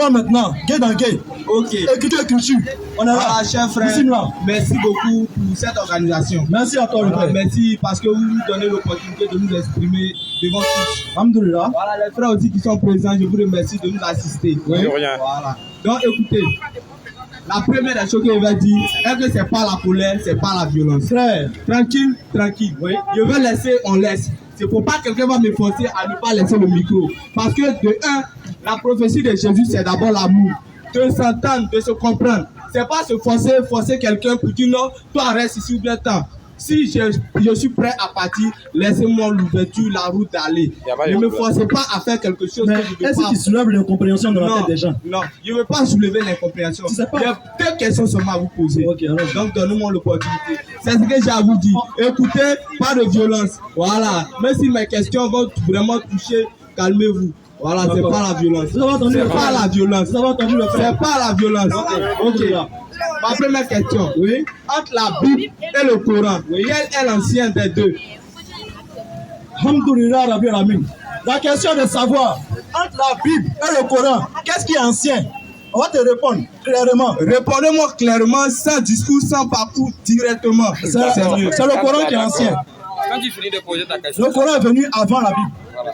Maintenant, gay dans gay. Ok. Écriture et culture. On est là. Voilà, cher frère. Merci beaucoup pour cette organisation. Merci à toi, le frère. Merci parce que vous nous donnez l'opportunité de nous exprimer devant tous. Alhamdoulilah. Voilà, les frères aussi qui sont présents, je vous remercie de nous assister. Oui. Voilà. Donc, écoutez, la première des choses que je vais dire est que c'est pas la colère, c'est pas la violence. Frère. Tranquille, tranquille. Oui. Je vais laisser, on laisse. C'est pour pas que quelqu'un va me forcer à ne pas laisser le micro. Parce que de un, la prophétie de Jésus, c'est d'abord l'amour. De s'entendre, de se comprendre. C'est pas se forcer quelqu'un pour dire non, toi reste ici ou bien tant. Si je suis prêt à partir, laissez-moi l'ouverture, la route d'aller. Ne me forcez pas à faire quelque chose mais que je ne veux pas. Est-ce qu'il soulève l'incompréhension dans la tête des gens? Non, je ne veux pas soulever l'incompréhension. Il y a deux questions seulement à vous poser. Okay, donc, donnez-moi l'opportunité. C'est ce que j'ai à vous dire. Écoutez, pas de violence. Voilà. Même si mes questions vont vraiment toucher, calmez-vous. Voilà, c'est pas la violence. C'est pas la violence. C'est pas la violence. Ok. Ma première question. Oui. Entre la Bible et le Coran, quel est l'ancien des deux? Alhamdoulilah, Rabbi Ramin. La question de savoir entre la Bible et le Coran, qu'est-ce qui est ancien? On va te répondre clairement. Répondez-moi clairement, sans discours, sans parcours, directement. C'est le Coran qui est ancien. Quand tu finis de poser ta question, le Coran est venu avant la Bible. Voilà.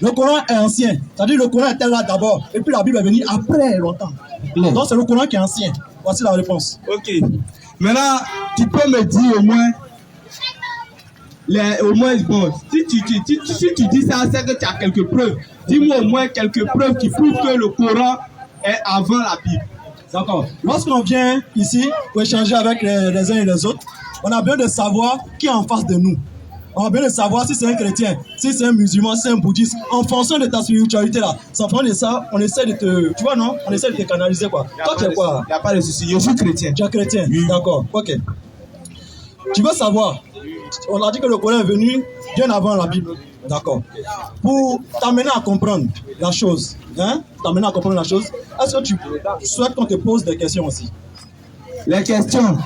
Le Coran est ancien. C'est-à-dire le Coran était là d'abord. Et puis la Bible est venue après longtemps. Donc c'est le Coran qui est ancien. Voici la réponse. Ok. Maintenant, tu peux me dire au moins bon, si tu dis ça, c'est que tu as quelques preuves. Dis-moi au moins quelques preuves qui prouvent que le Coran est avant la Bible. D'accord. Lorsqu'on vient ici pour échanger avec les uns et les autres, on a besoin de savoir qui est en face de nous. On a besoin de savoir si c'est un chrétien, si c'est un musulman, si c'est un bouddhiste. En fonction de ta spiritualité là, en fonction de ça, on essaie de te, tu vois non, on essaie de te canaliser quoi. Toi tu es quoi? Il n'y a pas de souci, je suis chrétien. Tu es chrétien, oui. D'accord, ok. Tu veux savoir, on a dit que le Coran est venu bien avant la Bible, d'accord. Pour t'amener à comprendre la chose, est-ce que tu souhaites qu'on te pose des questions aussi? Les questions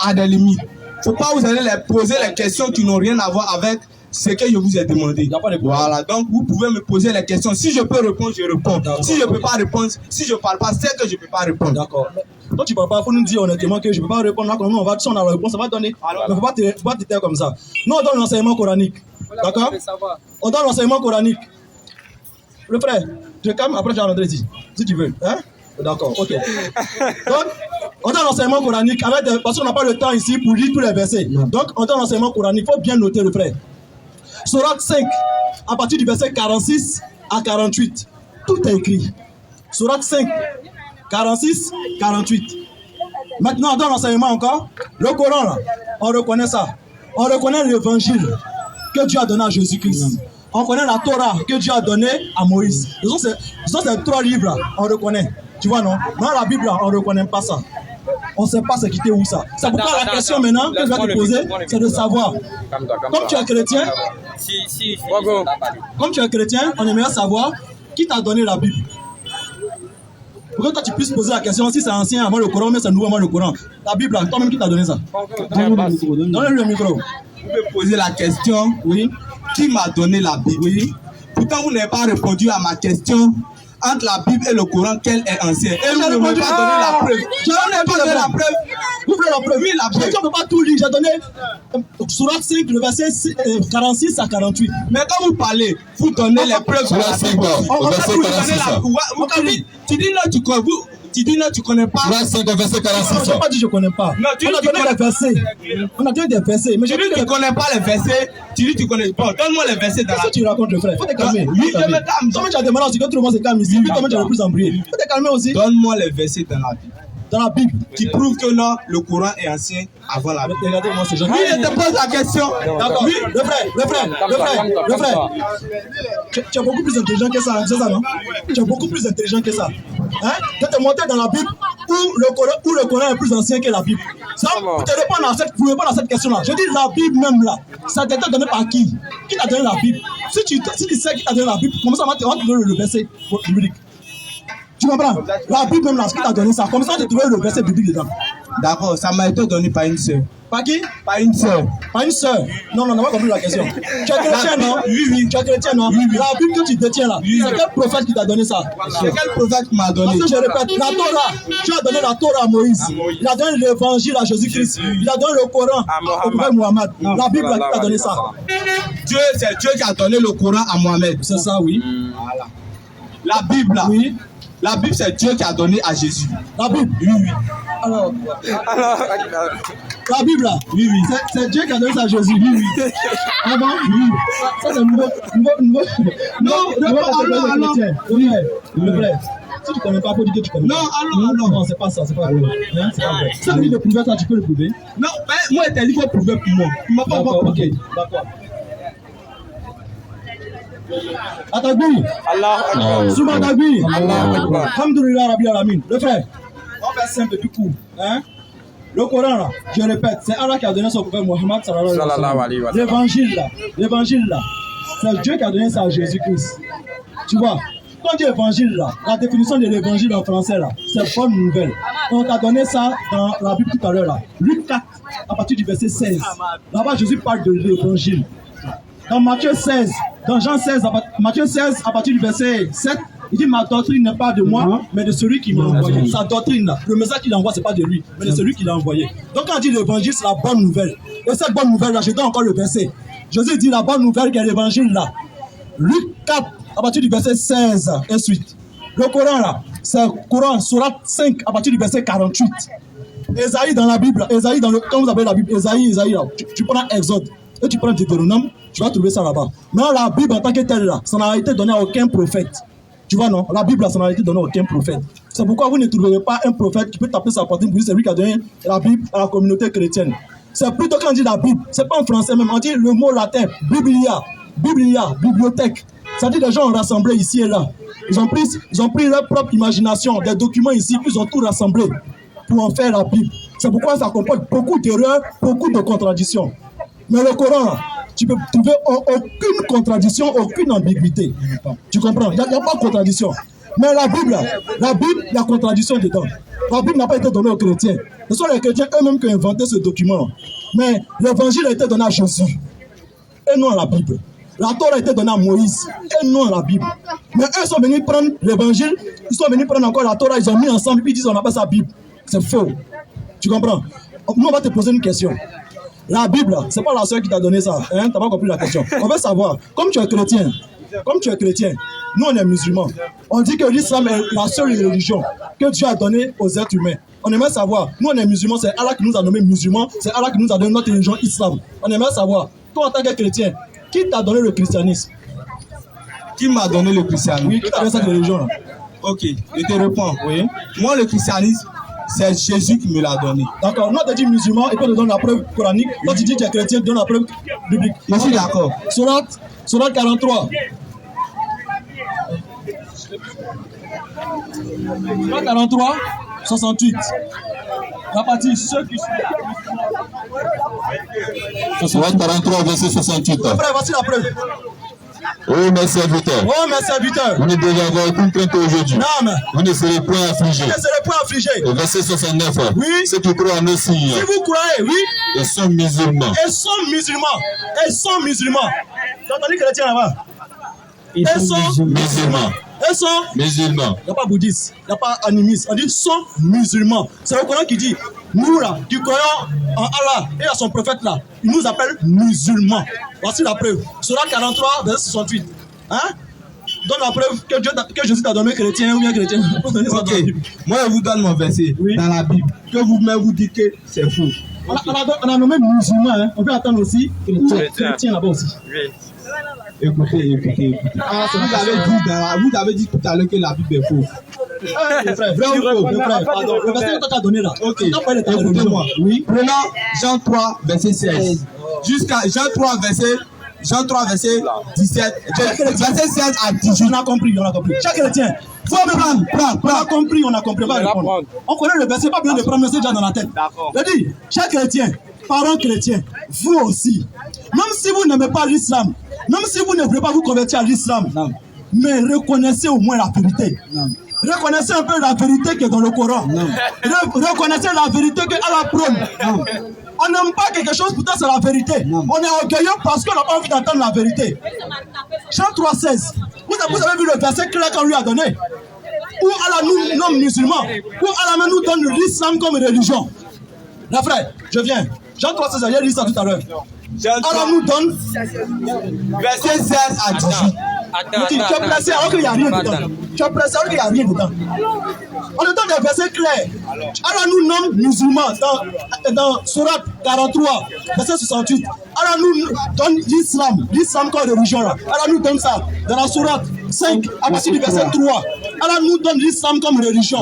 ont des limites. Faut pas vous allez les poser les questions qui n'ont rien à voir avec ce que je vous ai demandé. Voilà, donc vous pouvez me poser les questions. Si je peux répondre, je réponds. Si je ne peux pas répondre, si je ne parle pas, c'est que je ne peux pas répondre. D'accord. Toi, tu ne parles pas, il faut nous dire honnêtement que je ne peux pas répondre. Là, quand on va, si on a la réponse, ça va donner. Mais il ne faut pas te taire comme ça. Nous, on donne l'enseignement coranique. D'accord? On donne l'enseignement coranique. Le frère, je calme, après je vais rentrer ici. Si tu veux. Hein? D'accord, ok. Donc, on donne l'enseignement coranique parce qu'on n'a pas le temps ici pour lire tous les versets. Donc, on donne l'enseignement coranique. Il faut bien noter, le frère. Sourate 5, à partir du verset 46 à 48. Tout est écrit. Sourate 5, 46, 48. Maintenant, on donne l'enseignement encore. Le Coran, là, on reconnaît ça. On reconnaît l'évangile que Dieu a donné à Jésus-Christ. On connaît la Torah que Dieu a donnée à Moïse. Ce sont ces 3 livres-là, on reconnaît. Tu vois, non? Dans la Bible, on ne reconnaît pas ça. On ne sait pas ce qui était où ça. C'est pourquoi la question maintenant que je vais te poser, c'est de savoir. Comme tu es chrétien, on aimerait savoir qui t'a donné la Bible. Pour que toi tu puisses poser la question si c'est ancien avant le Coran, mais c'est nouveau avant le Coran. La Bible, toi-même qui t'a donné ça? Donne-lui le micro. Vous pouvez poser la question, oui. Qui m'a donné la Bible? Oui. Pourtant, vous n'avez pas répondu à ma question. Entre la Bible et le Coran, quel est ancien? Et vous ne m'avez pas donné la preuve. Je n'ai pas donné la preuve. Vous voulez la preuve? Oui, la preuve. Je ne peux pas tout lire. J'ai donné Sourate 5, le verset 46 à 48. Mais quand vous parlez, vous donnez les preuves sur la Bible. Tu dis non, tu dis non, tu connais pas. Verset 46. Je n'ai pas dit je ne connais pas. Non, tu dis on a donné des versets. On a donné des versets. Mais tu dis tu ne connais pas les versets. Tu dis tu connais pas. Donne-moi les versets dans la Bible. Tu racontes le frère. Faut te calmer. Oui, je me calme. Toi, tu as demandé aussi que tout le monde se calme ici. Puis toi, tu as le plus embrouillé. Faut te calmer aussi. Donne-moi les versets dans la Bible. Dans la Bible. Qui prouve que non, le Coran est ancien avant la Bible. Regardez-moi ces gens. Oui, je te pose la question. D'accord. Oui, le frère. Tu es beaucoup plus intelligent que ça, c'est ça, non? Tu es beaucoup plus intelligent que ça. Hein? Je vais te montrer dans la Bible où le Coran est plus ancien que la Bible. Ça, pour te répondre à cette question-là, je dis la Bible même là, ça t'a été donné par qui? Qui t'a donné la Bible? Si tu sais qui t'a donné la Bible, comment ça va te donner le verset biblique? Tu comprends? La Bible même là, ce qui t'a donné ça, comme ça, tu trouves le verset biblique dedans. D'accord, ça m'a été donné par une sœur. Par qui? Par une sœur. Par une sœur. Non, on n'a pas compris la question. Tu es chrétien, non? Oui. Tu es chrétien, non? Oui. La Bible que tu détiens là, c'est quel prophète qui t'a donné ça? C'est quel prophète qui m'a donné? Parce que je répète, la Torah, tu as donné la Torah à Moïse. Il a donné l'évangile à Jésus-Christ. Il a donné le Coran au prophète Mohammed. La Bible qui t'a donné ça. C'est Dieu qui a donné le Coran à Mohamed. C'est ça, oui. Voilà. La Bible, là. Oui. La Bible, c'est Dieu qui a donné à Jésus. La Bible? Oui. Alors, la Bible là? Oui. C'est Dieu qui a donné ça à Jésus. Oui. Ah bon? Oui. Ça c'est nouveau. Alors. Oui. S'il te plaît. Si tu connais pas, faut dire que tu connais. Non, c'est pas ça, c'est pas vrai. Hein? C'est pas vrai. Si tu veux le prouver, toi, tu peux le prouver. Non, mais moi, il dit qu'il faut prouver pour moi. Il m'a pas D'accord, ok. D'accord. Atagui. Souma Atagui. Alhamdulillah Rabbil Alamin. Le frère, on va faire simple du coup. Hein? Le Coran là, je répète, c'est Allah qui a donné son prophète Mohammed sallallahu alayhi wa sallam. L'évangile là, c'est Dieu qui a donné ça à Jésus-Christ. Tu vois, quand on dit évangile là, la définition de l'évangile en français là, c'est bonne nouvelle. On t'a donné ça dans la Bible tout à l'heure là. Luc 4, à partir du verset 16. Là-bas, Jésus parle de l'évangile. Dans Matthieu 16, dans Jean 16, Matthieu 16, à partir du verset 7, il dit ma doctrine n'est pas de moi, mais de celui qui m'a envoyé. Sa doctrine, là, le message qu'il envoie, ce n'est pas de lui, mais de celui qui l'a envoyé. Donc quand on dit l'évangile, c'est la bonne nouvelle. Et cette bonne nouvelle-là, je donne encore le verset. Jésus dit la bonne nouvelle qui est l'évangile là. Luc 4, à partir du verset 16 et suite. Le Coran là, c'est le Coran, Sourate 5, à partir du verset 48. Ésaïe dans la Bible, Ésaïe dans le, quand vous avez la Bible, Ésaïe là, tu prends Exode. Et tu prends Deutéronome, tu vas trouver ça là-bas. Mais la Bible en tant que telle là, ça n'a été donné à aucun prophète. Tu vois non? La Bible là, ça n'a été donné à aucun prophète. C'est pourquoi vous ne trouverez pas un prophète qui peut taper sa poitrine pour dire c'est lui qui a donné la Bible à la communauté chrétienne. C'est plutôt quand on dit la Bible, c'est pas en français même, on dit le mot latin, Biblia, bibliothèque. Ça dit des gens ont rassemblé ici et là. Ils ont pris leur propre imagination, des documents ici, ils ont tout rassemblé pour en faire la Bible. C'est pourquoi ça comporte beaucoup d'erreurs, beaucoup de contradictions. Mais le Coran, tu peux trouver aucune contradiction, aucune ambiguïté. Tu comprends? Il n'y a pas de contradiction. Mais la Bible, il y a contradiction dedans. La Bible n'a pas été donnée aux chrétiens. Ce sont les chrétiens eux-mêmes qui ont inventé ce document. Mais l'évangile a été donné à Jésus et non à la Bible. La Torah a été donnée à Moïse et non à la Bible. Mais eux sont venus prendre l'évangile, ils sont venus prendre encore la Torah, ils ont mis ensemble, puis ils disent on appelle ça Bible. C'est faux. Tu comprends? Nous, on va te poser une question. La Bible, c'est pas la sœur qui t'a donné ça. Hein? Tu n'as pas compris la question. On veut savoir, comme tu es chrétien, nous on est musulmans. On dit que l'islam est la seule religion que Dieu a donnée aux êtres humains. On aimerait savoir, nous on est musulmans, c'est Allah qui nous a nommés musulmans, c'est Allah qui nous a donné notre religion islam. On aimerait savoir, toi en tant que chrétien, qui t'a donné le christianisme? Qui m'a donné le christianisme? Oui, qui t'a donné cette religion là? Ok, je te réponds. Oui. Moi, le christianisme, c'est Jésus qui me l'a donné. D'accord, nous on te dit musulman et puis on te donne la preuve coranique. Toi tu dis que tu es chrétien, donne la preuve biblique. Je suis d'accord. Sourate 43. Sourate 43, 68. La partie ceux qui sont. Sourate 43, verset 68. Frère, voici la preuve. Oh mes serviteurs, vous ne devez avoir aucune crainte aujourd'hui. Vous ne serez point affligés. Au verset 69, oui. Ceux qui croient en aussi, si vous croyez, oui, et sont musulmans. Tu as entendu chrétien là-bas? Ils sont musulmans. Il n'y a pas bouddhiste, il n'y a pas animiste. On dit sont musulmans. C'est le Coran qui dit, nous là, qui croyons en Allah et à son prophète là, il nous appelle musulmans. Voici la preuve. Sourate 43, verset 68. Hein? Donne la preuve que Jésus t'a donné chrétien ou bien chrétien. Ok, moi je vous donne mon verset dans la Bible. Que vous-même vous dites que c'est faux. On a nommé musulman, hein. On peut attendre aussi chrétien là-bas aussi. Oui. Écoutez. Ah, vous avez dit tout à l'heure que la Bible est fausse. Le frère, le verset que tu as donné là. Ok, écoutez-moi. Oui. Prenons Jean 3, verset 16. Jusqu'à Jean 3, verset 17. Verset 16 à 18. On a compris. Chaque chrétien. Faut prendre. On a compris. On connaît le verset, pas besoin de prendre, c'est déjà dans la tête. Je dis, chaque chrétien, parents chrétiens, vous aussi, même si vous n'aimez pas l'islam, même si vous ne voulez pas vous convertir à l'islam, mais reconnaissez au moins la vérité. Reconnaissez un peu la vérité qui est dans le Coran. Reconnaissez la vérité que Allah prône. On n'aime pas quelque chose, pourtant c'est la vérité. On est orgueilleux parce qu'on n'a pas envie d'entendre la vérité. Jean 3,16. Vous avez vu le verset clair qu'on lui a donné. Où Allah nous nomme musulmans. Où Allah nous donne l'islam comme religion. Là frère, je viens. Jean 3,16, j'ai lu ça tout à l'heure. Allah nous donne verset 16 à 18. Tu es placé alors qu'il n'y a rien dedans. Tu es placé alors qu'il n'y a rien dedans. On nous donne des versets clairs. Allah nous nomme musulmans dans Sourate 43, verset 68. Allah nous donne l'islam comme religion. Allah nous donne ça dans la Sourate 5, à partir du verset 3. Allah nous donne l'islam comme religion.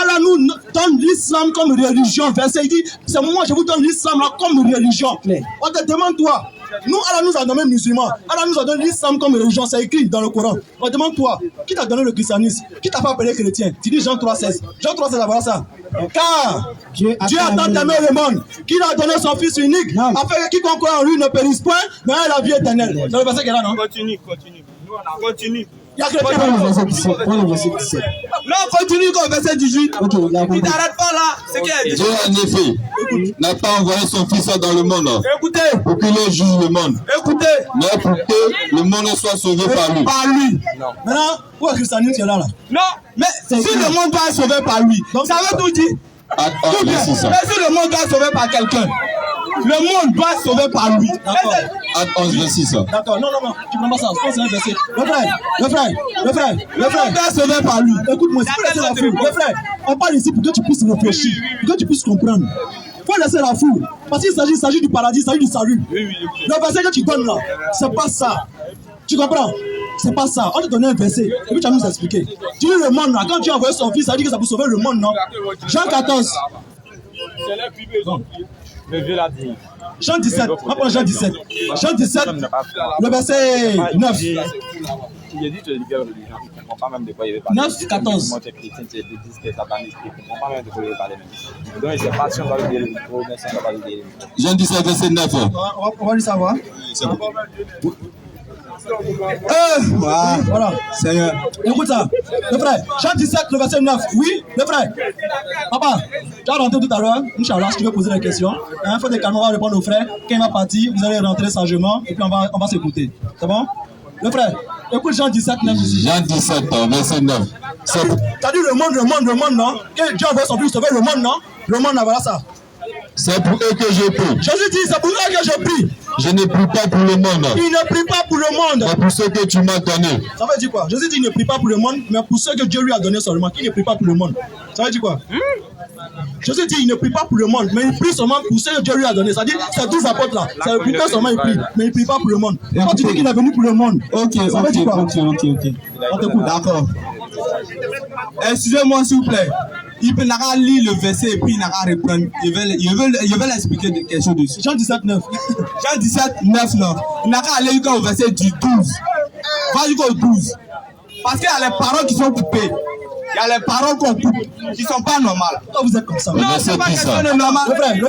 Allah nous donne l'islam comme religion. Verset il dit, c'est moi je vous donne l'islam comme religion. On te demande toi. Nous, Allah nous a donné musulmans. Allah nous a donné l'islam comme religion. C'est écrit dans le Coran. On demande toi, qui t'a donné le christianisme? Qui t'a pas appelé chrétien? Tu dis Jean 3,16. Jean 3,16, voilà ça. Car Dieu a tant aimé le monde qu'il a donné son Fils unique afin que quiconque croit en lui ne périsse point, mais ait la vie éternelle. Dans le verset qui est là, non? Continue. Il y a chrétien. Non, continue comme verset 18. Tu t'arrêtes pas là. C'est qui a dit. Dieu, en effet, n'a pas envoyé son Fils dans le monde Écoutez. pour qu'il juge le monde, Écoutez. mais pour que le monde soit sauvé par lui. Par lui. Maintenant, où est le christianisme qui est là? Non, mais si le monde doit être sauvé par lui, ça veut tout dire. Acte 11, Mais verset 5. si le monde doit être sauvé par quelqu'un, le monde doit être sauvé par lui. D'accord. Acte 11, verset 5. D'accord, non, tu prends pas ça. Je pense que c'est un verset. Le frère. Le monde doit être sauvé par lui. Écoute-moi, il faut laisser la foule. Le frère, on parle ici pour que tu puisses réfléchir, pour que tu puisses comprendre. Il faut laisser la foule. Parce qu'il s'agit du paradis, il s'agit du salut. Le verset que tu donnes là, c'est pas ça. Tu comprends? C'est pas ça. On te donne un verset. Et puis tu vas nous expliquer. Tu dis le monde là, quand tu as envoyé son fils, ça dit que ça peut sauver le monde, non? Jean 14. Jean 17. On prend Jean 17. Jean 17, le verset 9. 9, 14. Jean 17, verset 9. On va lui savoir. Voilà. Seigneur. Écoute ça. Le frère, Jean 17, le verset 9. Oui, le frère. Papa, tu as rentré tout à l'heure. Inch'Allah, si tu veux poser des questions. Il faut des canons à répondre aux frères. Quand il va partir, vous allez rentrer sagement et puis on va s'écouter. C'est bon? Le frère, écoute Jean 17, 9 ici. Jean 17, verset 9. Tu as dit le monde, non? Que Dieu envoie son fils sauver le monde, non? Le monde, voilà ça. C'est pour eux que je prie. Jésus dit, c'est pour eux que je prie. Je ne prie pas pour le monde, Il ne prie pas pour le monde. mais pour ceux que tu m'as donnés. Ça veut dire quoi? Jésus dit, il ne prie pas pour le monde, mais pour ceux que Dieu lui a donné seulement. Il ne prie pas pour le monde. Ça veut dire quoi? Jésus dit, il ne prie pas pour le monde, mais il prie seulement pour ceux que Dieu lui a donné. C'est-à-dire, ces 12 apôtres là, c'est pour eux seulement il prie, mais il ne prie pas pour le monde. Quand tu dis qu'il est venu pour le monde, ça veut dire quoi? On t'écoute. D'accord. Excusez-moi s'il vous plaît. Il peut n'a lire le verset et puis il n'a qu'à reprendre. Je vais l'expliquer quelque chose dessus. Jean 17, 9. Jean 17, 9 là. Il n'a qu'à aller jusqu'au verset du 12. Va jusqu'au 12. Parce qu'il y a les paroles qui sont coupées. Il y a les paroles qu'on coupe qui ne sont pas normales. Pourquoi vous êtes comme ça? Non, c'est pas question de normal. Le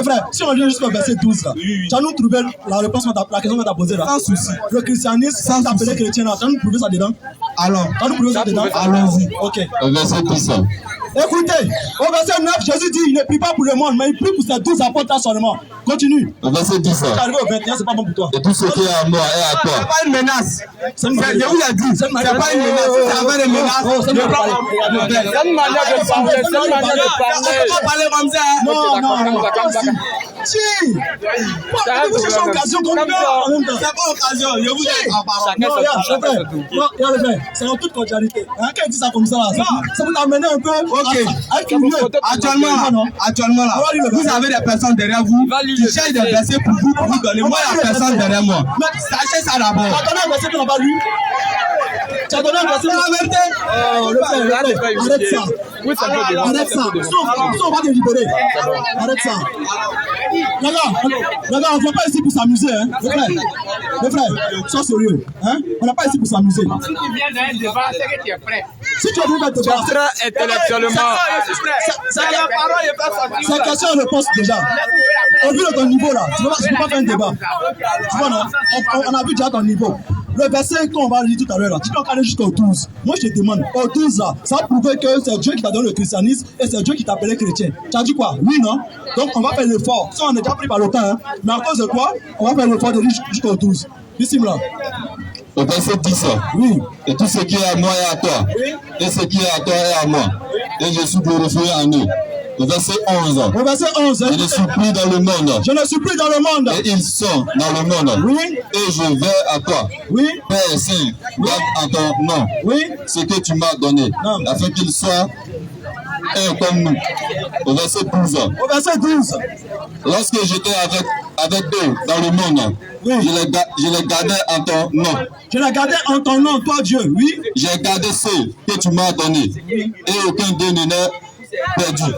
frère, si on vient jusqu'au verset 12 là, tu vas nous trouver la réponse à la question que tu as posée là. Sans souci. Le christianisme, sans t'appeler chrétien là, tu vas nous prouver ça dedans? Alors, tu vas nous prouver ça dedans? allons-y. Ok. Verset 10. Écoutez, au verset 9, Jésus dit, il ne prie pas pour le monde, mais il prie pour ses 12 apôtres là seulement. Continue. Verset 10. Tu es arrivé au 21, c'est pas bon pour toi. Et tout ce qui est à moi est à C'est toi. pas une menace. C'est une Je manière. vous l'ai dit. C'est pas une menace. C'est avec une menace. C'est une manière de On peut pas parler comme ça. Non. Si. Vous cherchez occasion comme ça en même temps. C'est pas occasion. Je vous dis en parole. Non, regarde, le frère, c'est en toute cordialité. Quand il dit ça comme ça, ça vous amène un peu avec une Actuellement là, vous avez des personnes derrière vous qui cherchent des versets pour vous donner. Moi, il y a personne derrière moi. Sachez ça d'abord. Tu as donné un verset qu'on n'a pas lu. Tu as donné un verset. La vérité. Oh, le frère, arrête ça. Arrête ça. Sinon, on va te libérer. Arrête ça. Regarde, on ne vient pas ici pour s'amuser. Hein. Le frère, sois sérieux. Hein. On n'est pas ici pour s'amuser. Si tu viens d'un débat, c'est que tu es prêt. Si tu es venu d'un débat, Très intellectuellement. c'est question de réponse déjà. Au vu de ton niveau là, tu ne peux pas faire un débat. Tu vois, non? On a vu déjà ton niveau. Le verset qu'on va lire tout à l'heure, tu dois aller jusqu'au 12. Moi, je te demande, au 12 là, ça prouve que c'est Dieu qui t'a donné le christianisme et c'est Dieu qui t'a appelé chrétien. Tu as dit quoi? Oui, non? Donc, on va faire l'effort. Ça, on est déjà pris par le temps, hein. Mais à cause de quoi? On va faire l'effort de lire jusqu'au 12. Bismillah. Au verset 10. Oui. Et tout ce qui est à moi est à toi. Oui. Et ce qui est à toi est à moi. Et je suis glorifié en eux. Au verset 11. Au verset 11. Je ne suis plus dans le monde. Je ne suis plus dans le monde. Et ils sont dans le monde. Oui. Et je vais à toi. Oui. Père Saint, garde en ton nom Oui. ce que tu m'as donné, Non. afin qu'ils soient un comme nous. Au verset 12. Au verset 12. Lorsque j'étais avec eux dans le monde, Oui. je les gardais en ton nom. Je l'ai gardé en ton nom, toi Dieu. Oui. J'ai gardé ceux que tu m'as donnés. Et aucun d'eux n'est perdu.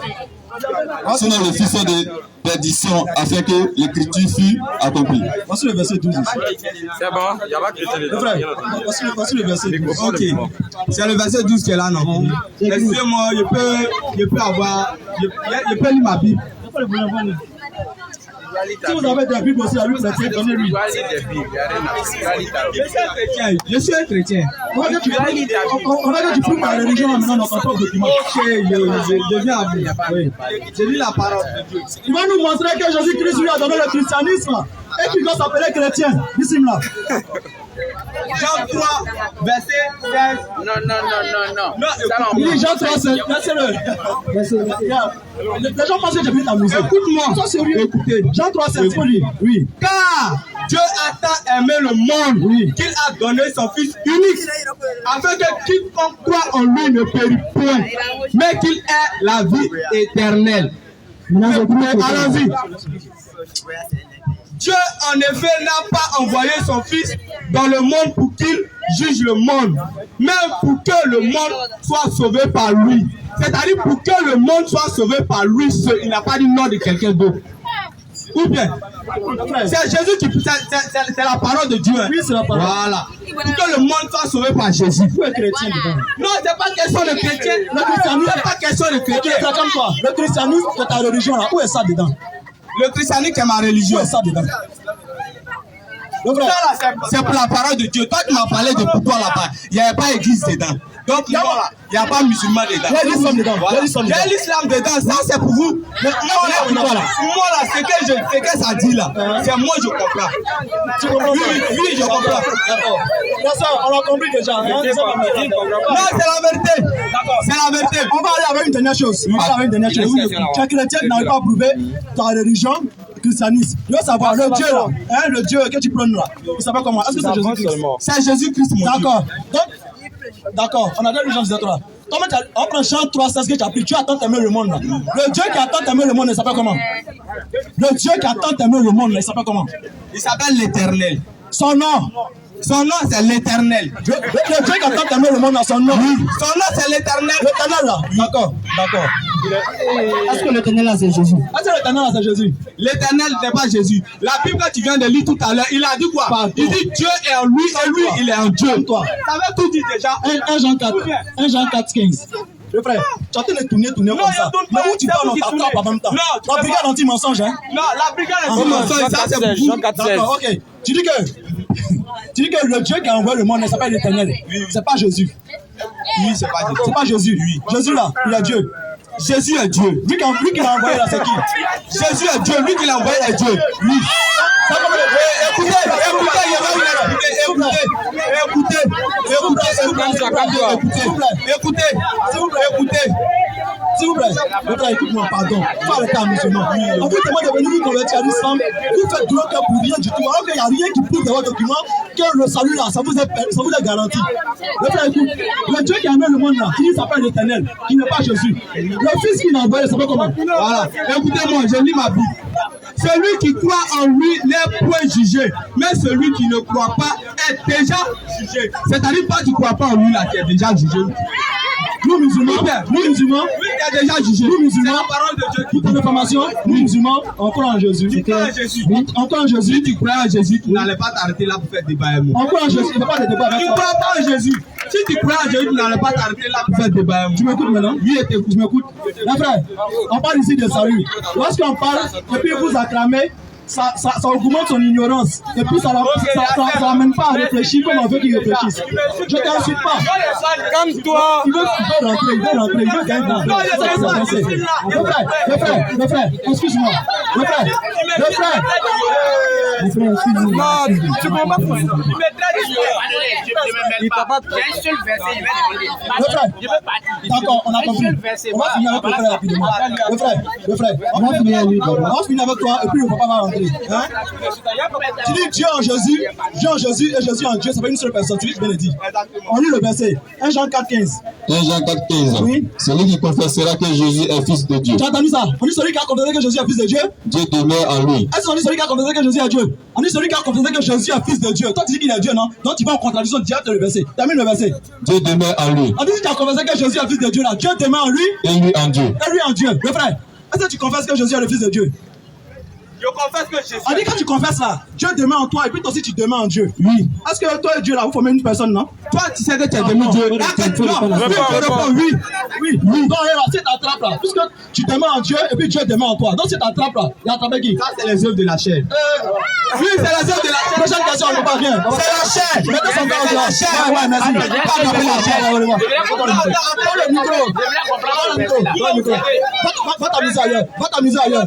Sinon le fils de perdition afin que l'écriture fût accomplie. Voici le verset 12. C'est bon, il n'y a pas que Le frère, voici le verset 12. Ok. C'est le verset 12 qui est là, non? Excusez-moi, je peux avoir. Je peux lire ma Bible. Si vous avez des Bibles aussi à lui, donnez-lui. Je suis un chrétien. On va dire que tu prouves ma religion en menant notre propre document. Ok, je viens à vous. Oui. Je lis la parole de Dieu. Il va nous montrer que Jésus-Christ lui a donné le christianisme et qu'il doit s'appeler chrétien. Bismillah. Jean 3, verset 16. Non. Il dit Jean 3, laissez-le. Les gens pensent que j'ai pris ta musique. Écoute-moi. Sois sérieux. Écoutez. Jean 3, c'est ce qu'on lit. Oui. Car Dieu a tant aimé le monde qu'il a donné son Fils unique, afin que quiconque croit en lui ne périsse point, mais qu'il ait la vie éternelle. Allons-y. Dieu, en effet, n'a pas envoyé son Fils dans le monde pour qu'il juge le monde, mais pour que le monde soit sauvé par lui. C'est-à-dire pour que le monde soit sauvé par lui seul. Il n'a pas dit nom de quelqu'un d'autre. Ou bien, c'est Jésus qui... C'est la parole de Dieu. Hein. Oui, c'est la parole. Voilà. Pour que le monde soit sauvé par Jésus. Vous êtes chrétien dedans. Non, c'est pas question de chrétien. Le christianisme, C'est pas question de chrétien. c'est comme toi. Le christianisme, c'est ta religion là. Où est ça dedans? Le christianisme est ma religion. Où est ça dedans? Le frère. Ça, là, c'est pour la parole de Dieu. Toi, tu m'as parlé de pour toi là-bas. Il n'y avait pas église dedans. Donc, il n'y a pas musulman dedans. Il y a l'islam dedans. Voilà. Il y a l'islam dedans. Ça, c'est pour vous. Mais moi, là, ce que ça dit là, c'est moi, je comprends. Tu comprends? Oui, je comprends. D'accord. Ça, on a compris déjà. Hein? Non, c'est la vérité. C'est la vérité. On va aller avec une dernière chose. On va aller avec une dernière chose. Tu es chrétien qui n'arrive pas à prouver ta religion, christianisme. Tu veux savoir le Dieu là, hein, le Dieu que tu prônes là. Tu sais pas comment. Est-ce que c'est Jésus-Christ? C'est Jésus-Christ, mon Dieu. D'accord. D'accord. On a deux gens de toi. On prend Jean 3, c'est ce que tu as pris. Tu as tant aimé le monde là. Le Dieu qui a tant aimé le monde, il s'appelle comment? Le Dieu qui a tant aimé le monde, il s'appelle comment? Il s'appelle l'Éternel. Son nom. Son nom, c'est l'Éternel. Le Dieu qui a tant aimé le monde a son nom. Oui. Son nom, c'est l'Éternel. L'Éternel là. D'accord. D'accord. Est-ce que l'Éternel là, c'est Jésus? Est-ce que l'Éternel là, c'est Jésus? L'éternel n'est pas Jésus. La Bible que tu viens de lire tout à l'heure, il a dit quoi? Pardon. Il dit Dieu est en lui et lui, il est en Dieu. Toi. Ça veut tout dire déjà. 1 Jean 4, 15. Le frère, tu es en train de tourner comme ça. Mais où tu parles, on t'attrape en même temps. La brigade anti-mensonge, hein? Non, la brigade anti-mensonge, ça c'est pour vous. D'accord, ok. Tu dis que le Dieu qui a envoyé le monde, il s'appelle l'Éternel. C'est pas Jésus. Oui, c'est pas Jésus. C'est pas Jésus. Oui. Jésus là, il est Dieu. Jésus est Dieu. Lui qui l'a envoyé là, c'est qui? Jésus est Dieu. Lui qui l'a envoyé est Dieu. Oui. Écoutez, s'il vous plaît, le frère, écoute-moi, pardon. Faut arrêter à musulman. On vous demande de venir vous convertir à l'islam. Vous faites gros cœur pour rien du tout. Alors qu'il n'y a rien qui prouve dans votre document que le salut là, ça vous est garanti. Le frère, écoute, le Dieu qui a amené le monde là, qui s'appelle l'Éternel, qui n'est pas Jésus. Le Fils qui l'a envoyé, ça s'appelle comment? Voilà. Écoutez-moi, je lis ma Bible. Celui qui croit en lui n'est point jugé, mais celui qui ne croit pas est déjà jugé. C'est-à-dire pas tu ne crois pas en lui là, tu es déjà jugé. Nous musulmans, lui tu es déjà jugé. Nous musulmans, c'est la parole de Dieu. Pour ton information, nous musulmans, on croit en Jésus. Tu crois en Jésus. On croit en Jésus. Si tu crois en Jésus, tu n'allais pas t'arrêter là pour faire débat avec moi. On croit en Jésus, il ne faut pas de débat avec tu toi. ne crois pas en Jésus. Si tu crois en Jésus, tu n'allais pas t'arrêter là pour faire débat avec moi. Tu m'écoutes maintenant? Oui, je m'écoute. Mes frères, on parle ici de salut. Lorsqu'on parle, et puis vous acclamez, ça augmente son ignorance. Et puis ça l'amène pas à réfléchir comme on veut qu'il réfléchisse. Je t'insulte pas. Calme-toi. Il veut rentrer, il veut gagner de l'argent. Le frère, excuse-moi. Le frère, excuse-moi. Non, tu comprends pas. Il t'a pas. Le frère, d'accord, on a compris. On va finir avec le frère rapidement. Le frère, on va finir avec toi et puis le papa va rentrer. Hein? Tu dis Dieu en Jésus et Jésus en Dieu, ça fait une seule personne. Tu dis bien le dire. On lit le verset. 1 Jean 4,15. 1 Jean 4,15. Oui. Celui qui confessera que Jésus est fils de Dieu. Tu as entendu ça? On dit celui qui a confessé que Jésus est fils de Dieu. Dieu demeure en lui. Est-ce qu'on dit celui qui a confessé que Jésus est Dieu? On dit celui qui a confessé que Jésus est fils de Dieu. Toi tu dis qu'il est Dieu, non? Donc tu vas en contradiction direct le verset. Termine le verset. Dieu demeure en lui. On dit si tu as confessé que Jésus est fils de Dieu là, Dieu demeure en lui. Et lui en Dieu. Et lui en Dieu. Le frère, est-ce que tu confesses que Jésus est le fils de Dieu? Je confesse que Jésus. On dit quand tu confesses là, Dieu demeure en toi et puis toi aussi tu demeures en Dieu. Oui. Est-ce que toi et Dieu là, vous formez une personne, non? Toi, tu sais que tu es devenu Dieu. Oui. Donc c'est ta trappe là. Puisque tu demeures en Dieu et puis Dieu demeure en toi. Donc c'est ta trappe là. Il a attrapé qui? Ça, c'est les œuvres de la chair. Oui, c'est les œuvres de la chair. Prochaine question, on ne pas rien. C'est la chair. Mettez son corps en place. Ouais, merci. Pas attraper la chair. Prends le micro. Va t'amuser ailleurs.